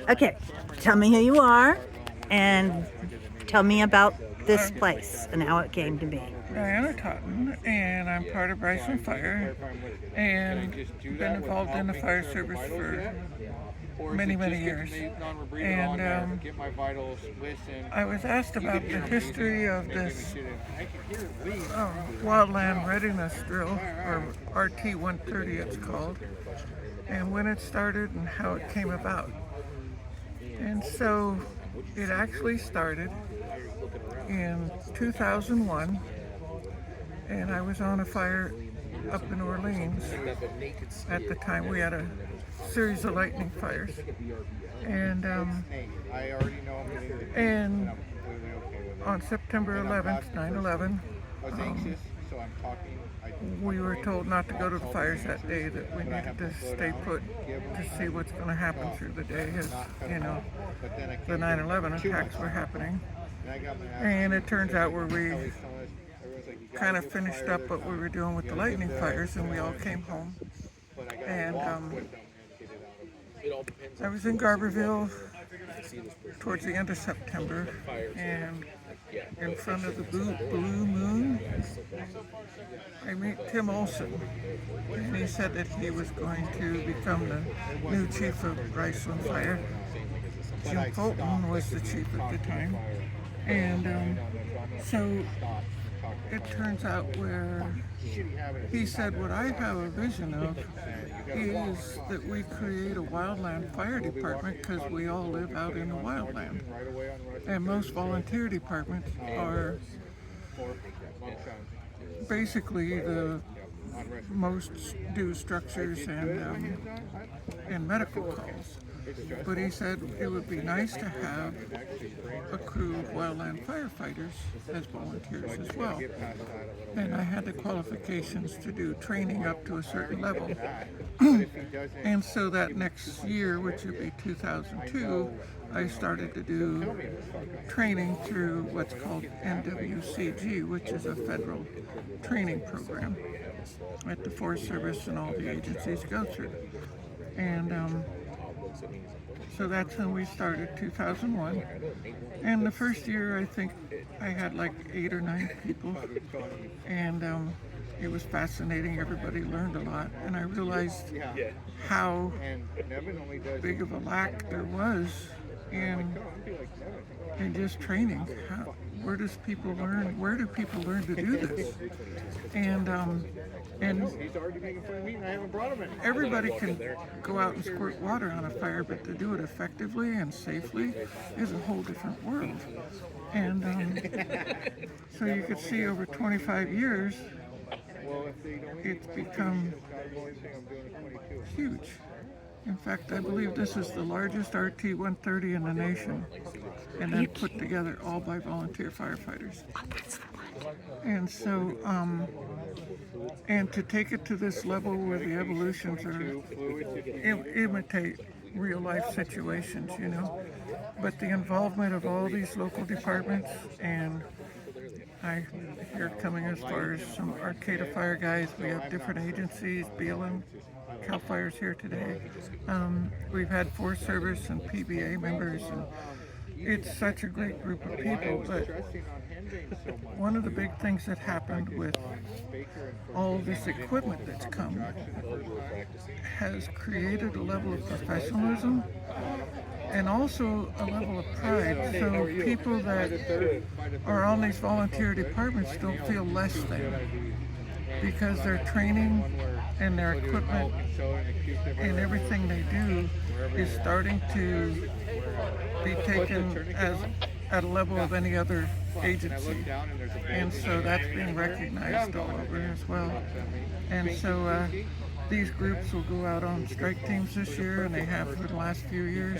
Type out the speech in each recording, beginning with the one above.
Okay, tell me who you are and tell me about this place and how it came to be. Diana Totten, and I'm part of Bryceland Fire, and been involved in the fire service for many years. And I was asked about the history of this wildland readiness drill, or RT-130 it's called, and when it started and how it came about. And so it actually started in 2001, and I was on a fire up in Orleans. At the time, we had a series of lightning fires, and on September 11th, 9/11, we were told not to go to the fires that day, that we needed to stay put to see what's going to happen through the day as, the 9/11 attacks were happening. And it turns out where we kind of finished up what we were doing with the lightning fires, and we all came home. And I was in Garberville towards the end of September, and in front of the Blue Moon, I meet Tim Olson, and he said that he was going to become the new chief of Bryceland Fire. Jim Fulton was the chief at the time, and so it turns out where he said, what I have a vision of is that we create a wildland fire department, because we all live out in the wildland. And most volunteer departments are basically the most do structures and medical calls. But he said it would be nice to have a crew of wildland firefighters as volunteers as well. And I had the qualifications to do training up to a certain level. And so that next year, which would be 2002, I started to do training through what's called NWCG, which is a federal training program that the Forest Service and all the agencies go through. And so that's when we started, 2001. And the first year, I think I had like 8 or 9 people. And it was fascinating. Everybody learned a lot. And I realized how big of a lack there was in just training. Where do people learn to do this? And everybody can go out and squirt water on a fire, but to do it effectively and safely is a whole different world. And so you could see over 25 years, it's become huge. In fact, I believe this is the largest RT-130 in the nation, and then put together all by volunteer firefighters. And so, and to take it to this level where the evolutions imitate real life situations, but the involvement of all these local departments, and I hear coming as far as some Arcata Fire guys, we have different agencies, BLM, CAL FIRE's here today. We've had Forest Service and PBA members, and it's such a great group of people. But one of the big things that happened with all this equipment that's come has created a level of professionalism and also a level of pride. So people that are on these volunteer departments don't feel less than, because their training and their equipment and everything they do is starting to be taken as at a level of any other agency. And so that's being recognized all over as well. And so these groups will go out on strike teams this year, and they have for the last few years,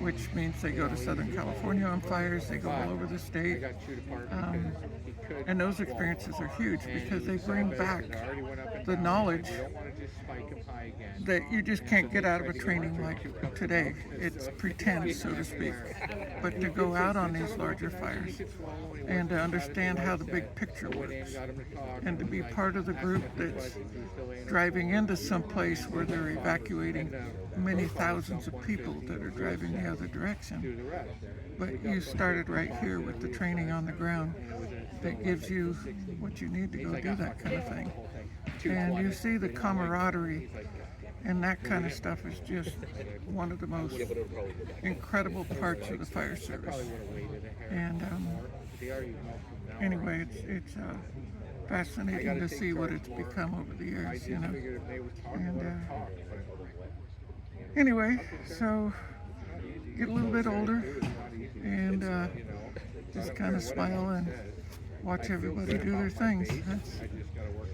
which means they go to Southern California on fires, they go all over the state. And those experiences are huge because they bring back the knowledge that you just can't get out of a training like today. It's pretend, so to speak. But to go out on these larger fires and to understand how the big picture works, and to be part of the group that's driving in been to some place where they're evacuating many thousands of people that are driving the other direction. But you started right here with the training on the ground that gives you what you need to go do that kind of thing. And you see the camaraderie and that kind of stuff is just one of the most incredible parts of the fire service. And anyway, it's fascinating to see what it's become over the years, you know. And anyway, so get a little bit older and just kind of smile and watch everybody do their things. That's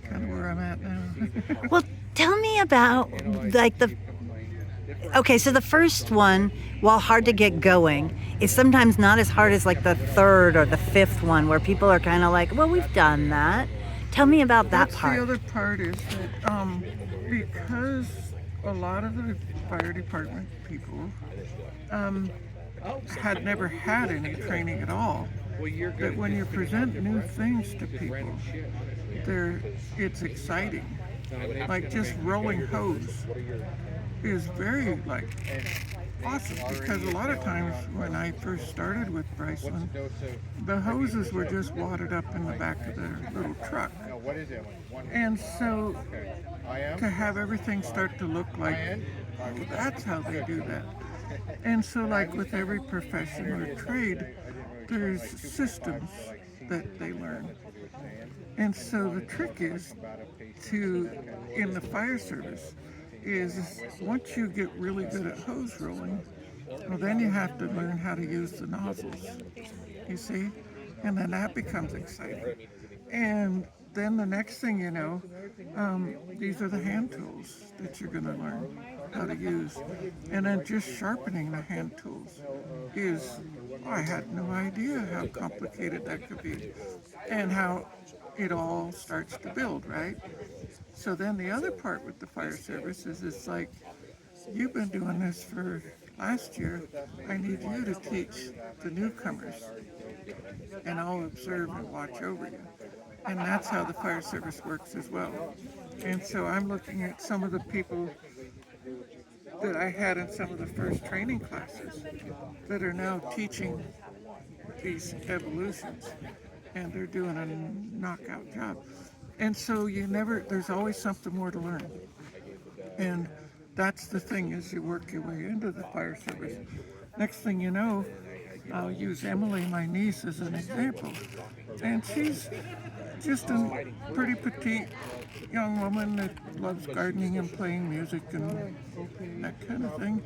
kind of where I'm at now. Well, tell me about like okay, so the first one, while hard to get going, is sometimes not as hard as like the third or the fifth one where people are kind of like, well, we've done that. Tell me about that part. The other part is that because a lot of the fire department people had never had any training at all, that when you present new things to people, it's exciting. Like just rolling hose is very like awesome, because a lot of times when I first started with Bryceland, the hoses were just wadded up in the back of their little truck. And so to have everything start to look like, oh, that's how they do that. And so like with every profession or trade, there's systems that they learn. And so the trick is in the fire service, is once you get really good at hose rolling, well, then you have to learn how to use the nozzles, you see? And then that becomes exciting. And then the next thing you know, these are the hand tools that you're going to learn how to use. And then just sharpening the hand tools is, I had no idea how complicated that could be and how it all starts to build, right? So then the other part with the fire service is it's like, you've been doing this for last year, I need you to teach the newcomers, and I'll observe and watch over you. And that's how the fire service works as well. And so I'm looking at some of the people that I had in some of the first training classes that are now teaching these evolutions, and they're doing a knockout job. And so there's always something more to learn. And that's the thing, as you work your way into the fire service. Next thing you know, I'll use Emily, my niece, as an example. And she's just a pretty petite young woman that loves gardening and playing music and that kind of thing.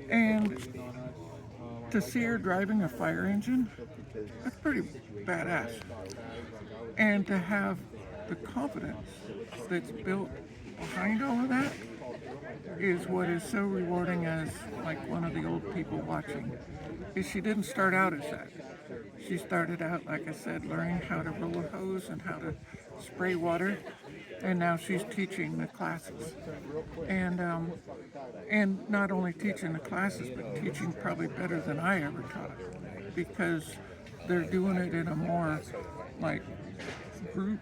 And to see her driving a fire engine, that's pretty badass. And to have the confidence that's built behind all of that is what is so rewarding as like one of the old people watching. Is she didn't start out as that. She started out, like I said, learning how to roll a hose and how to spray water, and now she's teaching the classes. And not only teaching the classes, but teaching probably better than I ever taught, because they're doing it in a more like group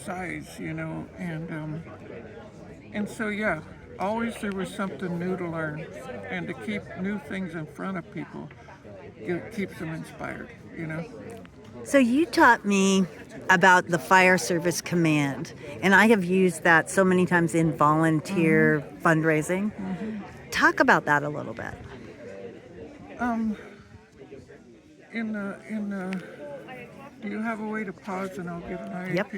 size, you know, and so yeah, always there was something new to learn, and to keep new things in front of people, it keeps them inspired, you know. So you taught me about the fire service command, and I have used that so many times in volunteer fundraising. Talk about that a little bit. Do you have a way to pause and I'll give an IAP? Yep.